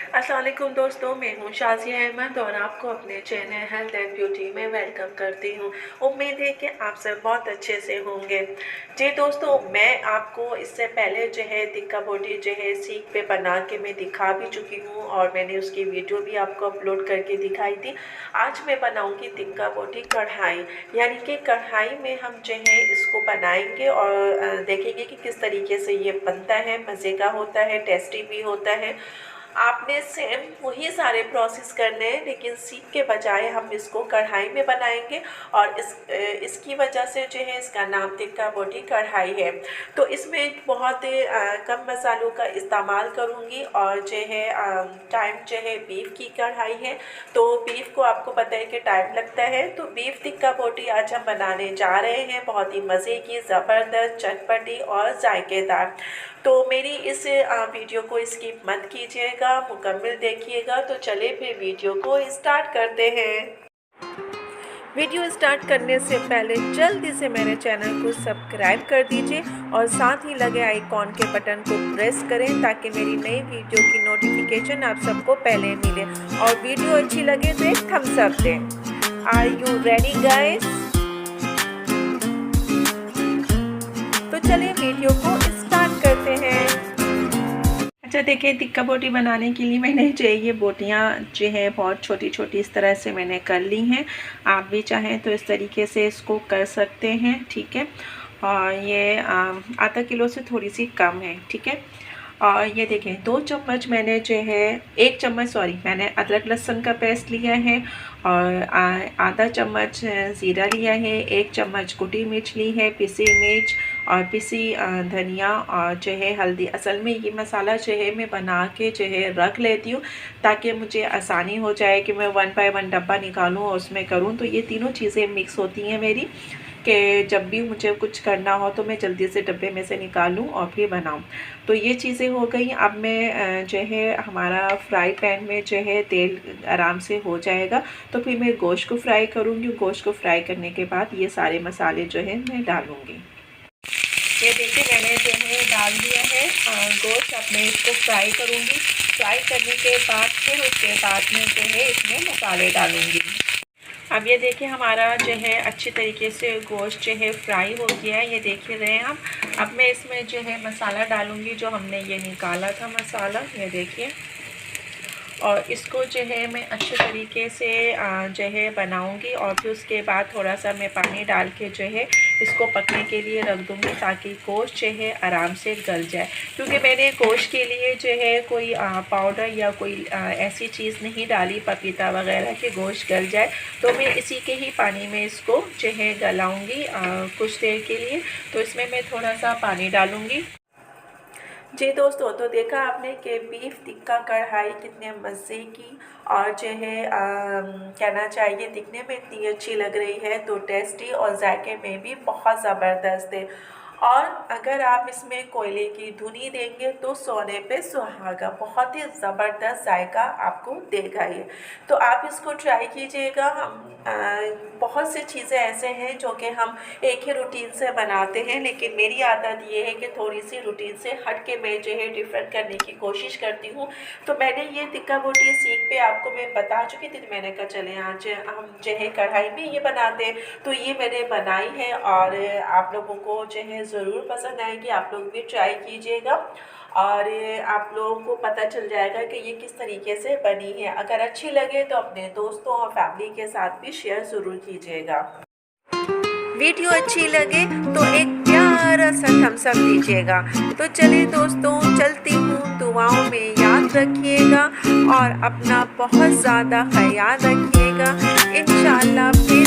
अस्सलाम वालेकुम दोस्तों, मैं हूँ शाज़िया अहमद और आपको अपने चैनल हेल्थ एंड ब्यूटी में वेलकम करती हूँ। उम्मीद है कि आप सब बहुत अच्छे से होंगे। जी दोस्तों, मैं आपको इससे पहले जो है टिक्का बोटी जो है सीख पे बना के मैं दिखा भी चुकी हूँ और मैंने उसकी वीडियो भी आपको अपलोड करके दिखाई थी। आज मैं बनाऊँगी टिक्का बोटी कढ़ाई, यानी कि कढ़ाई में हम जो है इसको बनाएंगे और देखेंगे कि किस तरीके से ये बनता है, मज़े का होता है, टेस्टी भी होता है। आपने सेम वही सारे प्रोसेस करने हैं, लेकिन सीख के बजाय हम इसको कढ़ाई में बनाएंगे और इसकी वजह से जो है इसका नाम टिक्का बोटी कढ़ाई है। तो इसमें बहुत कम मसालों का इस्तेमाल करूँगी और जो है टाइम जो है बीफ की कढ़ाई है, तो बीफ को आपको पता है कि टाइम लगता है। तो बीफ टिक्का बोटी आज हम बनाने जा रहे हैं, बहुत ही मज़े की, ज़बरदस्त, चटपटी और जायकेदार। तो मेरी इस वीडियो को स्किप मत कीजिएगा, मुकम्मल देखिएगा। तो चले फिर वीडियो को स्टार्ट करते हैं। वीडियो स्टार्ट करने से पहले जल्दी से मेरे चैनल को सब्सक्राइब कर दीजिए और साथ ही लगे आइकॉन के बटन को प्रेस करें ताकि मेरी नई वीडियो की नोटिफिकेशन आप सबको पहले मिले। और वीडियो अच्छी लगे तो एक थम्स अप दें। Are you ready guys? तो चलिए वीडियो को स्टार्ट करते हैं। अच्छा देखिए, टिक्का बोटी बनाने के लिए मैंने जो ये बोटियाँ जो है बहुत छोटी छोटी इस तरह से मैंने कर ली हैं। आप भी चाहें तो इस तरीके से इसको कर सकते हैं, ठीक है। और ये आधा किलो से थोड़ी सी कम है, ठीक है। और ये देखें 2 चम्मच मैंने जो है 1 चम्मच मैंने अदरक लहसुन का पेस्ट लिया है और आधा चम्मच ज़ीरा लिया है, 1 चम्मच कुटी मिर्च ली है, पिसी मिर्च और पिसी धनिया और जो है हल्दी। असल में ये मसाला जो है मैं बना के जो है रख लेती हूँ ताकि मुझे आसानी हो जाए कि मैं 1 बाय 1 डब्बा निकालूँ और उसमें करूँ। तो ये तीनों चीज़ें मिक्स होती हैं मेरी, कि जब भी मुझे कुछ करना हो तो मैं जल्दी से डब्बे में से निकालूं और फिर बनाऊं। तो ये चीज़ें हो गई। अब मैं जो है हमारा फ्राई पैन में जो है तेल आराम से हो जाएगा तो फिर मैं गोश्त को फ्राई करूंगी। गोश्त को फ्राई करने के बाद ये सारे मसाले जो है मैं डालूंगी। ये देखिए मैंने जो है डाल दिया है गोश्त। अब मैं इसको फ्राई करूंगी। फ्राई करने के बाद फिर उसके बाद में जो है इसमें मसाले डालूंगी। अब ये देखिए हमारा जो है अच्छी तरीके से गोश्त जो है फ्राई हो गया है, ये देख रहे हैं हम। अब मैं इसमें जो है मसाला डालूंगी, जो हमने ये निकाला था मसाला, ये देखिए। और इसको जो है मैं अच्छे तरीके से जो है बनाऊंगी और फिर उसके बाद थोड़ा सा मैं पानी डाल के जो है इसको पकने के लिए रख दूंगी ताकि गोश्त जो है आराम से गल जाए। क्योंकि मैंने गोश्त के लिए जो है कोई पाउडर या कोई ऐसी चीज़ नहीं डाली, पपीता वगैरह, कि गोश्त गल जाए। तो मैं इसी के ही पानी में इसको जो है गलाऊँगी कुछ देर के लिए। तो इसमें मैं थोड़ा सा पानी डालूँगी। जी दोस्तों, तो देखा आपने कि बीफ टिक्का कढ़ाई कितने मज़े की और जो है कहना चाहिए दिखने में इतनी अच्छी लग रही है, तो टेस्टी और जायके में भी बहुत ज़बरदस्त है। और अगर आप इसमें कोयले की धुनी देंगे तो सोने पे सुहागा, बहुत ही ज़बरदस्त जायका आपको देगा ये। तो आप इसको ट्राई कीजिएगा। हम बहुत सी चीज़ें ऐसे हैं जो कि हम एक ही रूटीन से बनाते हैं, लेकिन मेरी आदत ये है कि थोड़ी सी रूटीन से हट के मैं जो है डिफरेंट करने की कोशिश करती हूँ। तो मैंने ये टिक्का बोटी सीख पे आपको मैं बता चुकी थी। मैंने कहा चले आज हम जो है कढ़ाई में ये बनाते हैं। तो ये मैंने बनाई है और आप लोगों को जो है ज़रूर पसंद आएगी। आप लोग भी ट्राई कीजिएगा और आप लोगों को पता चल जाएगा कि ये किस तरीके से बनी है। अगर अच्छी लगे तो अपने दोस्तों और फैमिली के साथ भी शेयर ज़रूर कीजिएगा। वीडियो अच्छी लगे तो एक प्यारा सा थम्स अप दीजिएगा। तो चलिए दोस्तों, चलती हूँ, दुआओं में याद रखिएगा और अपना बहुत ज़्यादा ख्याल रखिएगा। इंशाअल्लाह।